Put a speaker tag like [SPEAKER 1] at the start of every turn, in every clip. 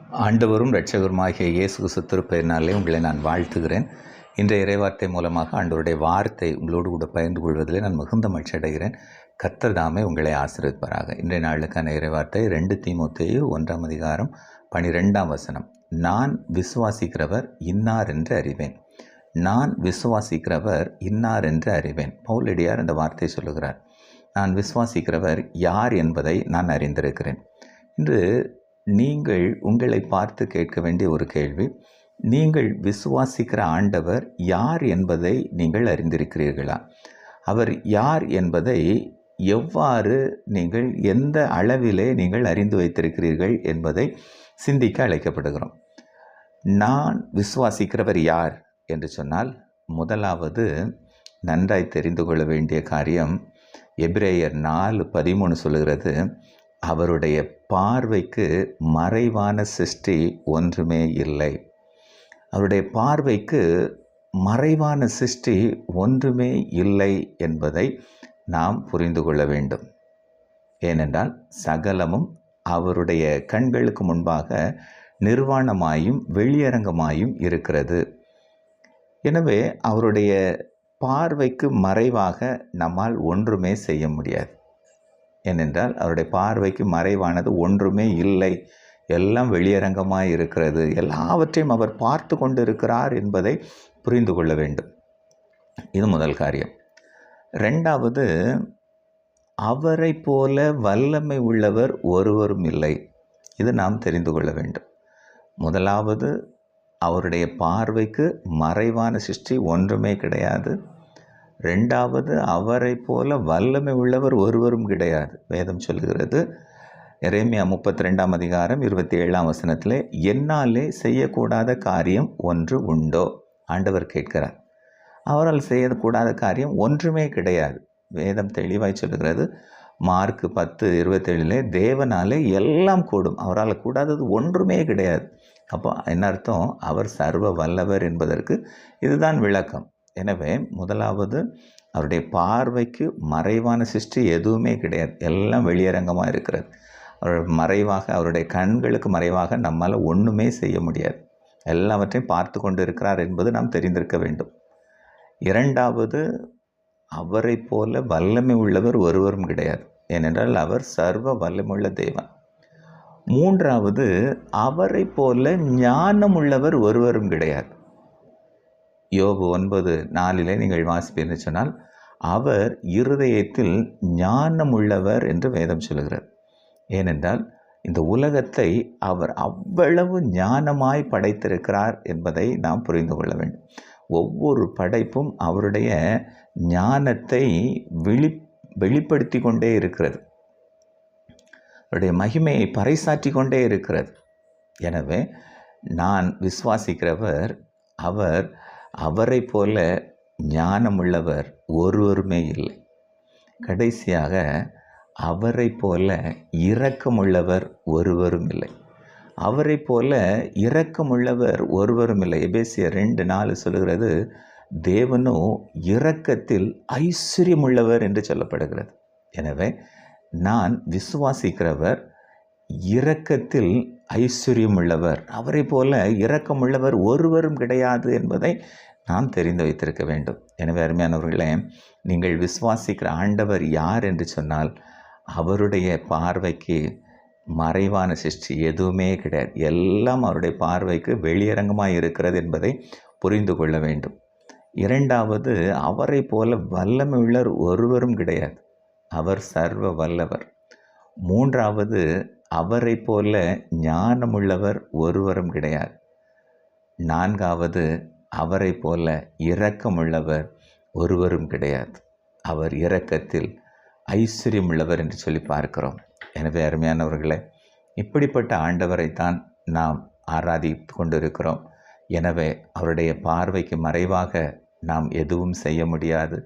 [SPEAKER 1] ஆண்டவரும் இரட்சகருமாகிய இயேசு கிறிஸ்து திருப்பெயரினாலே உங்களை நான் வாழ்த்துகிறேன். இன்றைய இறைவார்த்தை மூலமாக ஆண்டவருடைய வார்த்தை உங்களோடு கூட பகிர்ந்து கொள்வதிலே நான் மிகுந்த மகிழ்ச்சி அடைகிறேன். கர்த்தர் தாமே உங்களை ஆசீர்வதிப்பாராக. இன்றைய நாளுக்கான இறைவார்த்தை 2 தீமோத்தேயு 1:12. நான் விசுவாசிக்கிறவர் இன்னார் என்று அறிவேன். நான் விசுவாசிக்கிறவர் இன்னார் என்று அறிவேன். பவுலடியார் இந்த வார்த்தை சொல்லுகிறார். நான் விசுவாசிக்கிறவர் யார் என்பதை நான் அறிந்திருக்கிறேன். இன்று நீங்கள் உங்களை பார்த்து கேட்க வேண்டிய ஒரு கேள்வி, நீங்கள் விசுவாசிக்கிற ஆண்டவர் யார் என்பதை நீங்கள் அறிந்திருக்கிறீர்களா? அவர் யார் என்பதை எவ்வாறு நீங்கள் எந்த அளவிலே நீங்கள் அறிந்து வைத்திருக்கிறீர்கள் என்பதை சிந்திக்க அழைக்கப்படுகிறோம். நான் விசுவாசிக்கிறவர் யார் என்று சொன்னால், முதலாவது நன்றாய் தெரிந்து கொள்ள வேண்டிய காரியம் எபிரேயர் 4:13 சொல்லுகிறது, அவருடைய பார்வைக்கு மறைவான சிருஷ்டி ஒன்றுமே இல்லை. அவருடைய பார்வைக்கு மறைவான சிருஷ்டி ஒன்றுமே இல்லை என்பதை நாம் புரிந்து கொள்ள வேண்டும். ஏனென்றால் சகலமும் அவருடைய கண்களுக்கு முன்பாக நிர்வாணமாயும் வெளியரங்கமாயும் இருக்கிறது. எனவே அவருடைய பார்வைக்கு மறைவாக நம்மால் ஒன்றுமே செய்ய முடியாது. ஏனென்றால் அவருடைய பார்வைக்கு மறைவானது ஒன்றுமே இல்லை, எல்லாம் வெளியரங்கமாக இருக்கிறது, எல்லாவற்றையும் அவர் பார்த்து கொண்டு இருக்கிறார் என்பதை புரிந்து கொள்ள வேண்டும். இது முதல் காரியம். ரெண்டாவது, அவரை போல வல்லமை உள்ளவர் ஒருவரும் இல்லை. இது நாம் தெரிந்து கொள்ள வேண்டும். முதலாவது, அவருடைய பார்வைக்கு மறைவான சிருஷ்டி ஒன்றுமே கிடையாது. ரெண்டாவது, அவரை போல வல்லமை உள்ளவர் ஒருவரும் கிடையாது. வேதம் சொல்கிறது, எரேமியா 32:27 என்னாலே செய்யக்கூடாத காரியம் ஒன்று உண்டோ? ஆண்டவர் கேட்கிறார். அவரால் செய்யக்கூடாத காரியம் ஒன்றுமே கிடையாது. வேதம் தெளிவாய் சொல்கிறது. மார்க் 10:27 தேவனாலே எல்லாம் கூடும், அவரால் கூடாதது ஒன்றுமே கிடையாது. அப்போ என்ன அர்த்தம்? அவர் சர்வ வல்லவர் என்பதற்கு இதுதான் விளக்கம். எனவே முதலாவது, அவருடைய பார்வைக்கு மறைவான சிருஷ்டி எதுவுமே கிடையாது, எல்லாம் வெளியரங்கமாக இருக்கிறது. அவர் மறைவாக, அவருடைய கண்களுக்கு மறைவாக நம்மால் ஒன்றுமே செய்ய முடியாது, எல்லாவற்றையும் பார்த்து கொண்டு இருக்கிறார் என்பது நாம் தெரிந்திருக்க வேண்டும். இரண்டாவது, அவரை போல வல்லமை உள்ளவர் ஒருவரும் கிடையாது, ஏனென்றால் அவர் சர்வ வல்லமுள்ள தேவன். மூன்றாவது, அவரை போல ஞானம் உள்ளவர் ஒருவரும் கிடையாது. யோபு 9:4 நீங்கள் வாசிப்பீர்கள் சொன்னால், அவர் இருதயத்தில் ஞானம் உள்ளவர் என்று வேதம் சொல்கிறது. ஏனென்றால் இந்த உலகத்தை அவர் அவ்வளவு ஞானமாய் படைத்திருக்கிறார் என்பதை நாம் புரிந்து கொள்ள வேண்டும். ஒவ்வொரு படைப்பும் அவருடைய ஞானத்தை வெளிப்படுத்தி கொண்டே இருக்கிறது, அவருடைய மகிமையை பறைசாற்றி கொண்டே இருக்கிறது. எனவே நான் விசுவாசிக்கிறவர் அவரை போல ஞானமுள்ளவர் ஒருவருமே இல்லை. கடைசியாக, அவரை போல இரக்கமுள்ளவர் ஒருவரும் இல்லை. அவரை போல இரக்கமுள்ளவர் ஒருவரும் இல்லை. எபேசியர் 2:4 சொல்லுகிறது, தேவனோ இரக்கத்தில் ஐஸ்வர்யமுள்ளவர் என்று சொல்லப்படுகிறது. எனவே நான் விசுவாசிக்கிறவர் இரக்கத்தில் ஐஸ்வர்யமுள்ளவர், அவரை போல இரக்கமுள்ளவர் ஒருவரும் கிடையாது என்பதை நாம் தெரிந்து வைத்திருக்க வேண்டும். எனவே அருமையானவர்களே, நீங்கள் விசுவாசிக்கிற ஆண்டவர் யார் என்று சொன்னால், அவருடைய பார்வைக்கு மறைவான சிருஷ்டி எதுவுமே கிடையாது, எல்லாம் அவருடைய பார்வைக்கு வெளியரங்கமாக இருக்கிறது என்பதை புரிந்து கொள்ள வேண்டும். இரண்டாவது, அவரை போல வல்லமை உள்ளவர் ஒருவரும் கிடையாது, அவர் சர்வ வல்லவர். மூன்றாவது, அவரை போல ஞானமுள்ளவர் ஒருவரும் கிடையாது. நான்காவது, அவரை போல இரக்கமுள்ளவர் ஒருவரும் கிடையாது, அவர் இரக்கத்தில் ஐஸ்வர்யமுள்ளவர் என்று சொல்லி பார்க்கிறோம். எனவே அருமையானவர்களே, இப்படிப்பட்ட ஆண்டவரைத்தான் நாம் ஆராதித்து கொண்டிருக்கிறோம். எனவே அவருடைய பார்வைக்கு மறைவாக நாம் எதுவும் செய்ய முடியாது.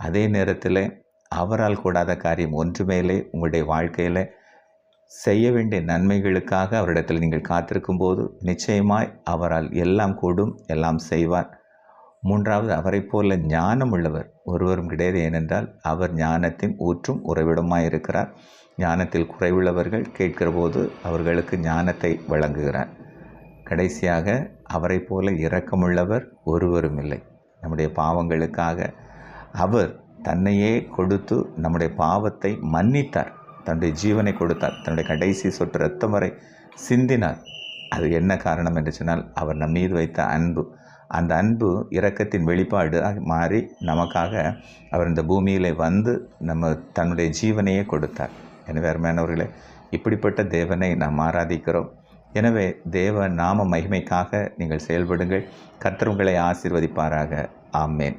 [SPEAKER 1] அதே நேரத்தில் அவரால் கூடாத காரியம் ஒன்றுமேலே உங்களுடைய வாழ்க்கையில் செய்ய வேண்டிய நன்மைகளுக்காக அவரிடத்தில் நீங்கள் காத்திருக்கும் போது நிச்சயமாய் அவரால் எல்லாம் கூடும், எல்லாம் செய்வார். மூன்றாவது, அவரை போல ஞானம் உள்ளவர் ஒருவரும் கிடையாது. ஏனென்றால் அவர் ஞானத்தின் ஊற்றும் உறைவிடமாய் இருக்கிறார். ஞானத்தில் குறைவுள்ளவர்கள் கேட்கிற போது அவர்களுக்கு ஞானத்தை வழங்குகிறார். கடைசியாக அவரை போல இரக்கமுள்ளவர் ஒருவரும் இல்லை. நம்முடைய பாவங்களுக்காக அவர் தன்னையே கொடுத்து நம்முடைய பாவத்தை மன்னித்தார். தன்னுடைய ஜீவனை கொடுத்தார். தன்னுடைய கடைசி சொட்டு இரத்தம் வரை சிந்தினார். அது என்ன காரணம் என்று சொன்னால் அவர் நம் மீது வைத்த அன்பு. அந்த அன்பு இரக்கத்தின் வெளிப்பாடு மாறி நமக்காக அவர் இந்த பூமியில் வந்து தன்னுடைய ஜீவனையே கொடுத்தார். எனவே அருமையானவர்களே, இப்படிப்பட்ட தேவனை நாம் ஆராதிக்கிறோம். எனவே தேவ நாம மகிமைக்காக நீங்கள் செயல்படுங்கள். கர்த்தர் உங்களை ஆசீர்வதிப்பாராக. ஆமென்.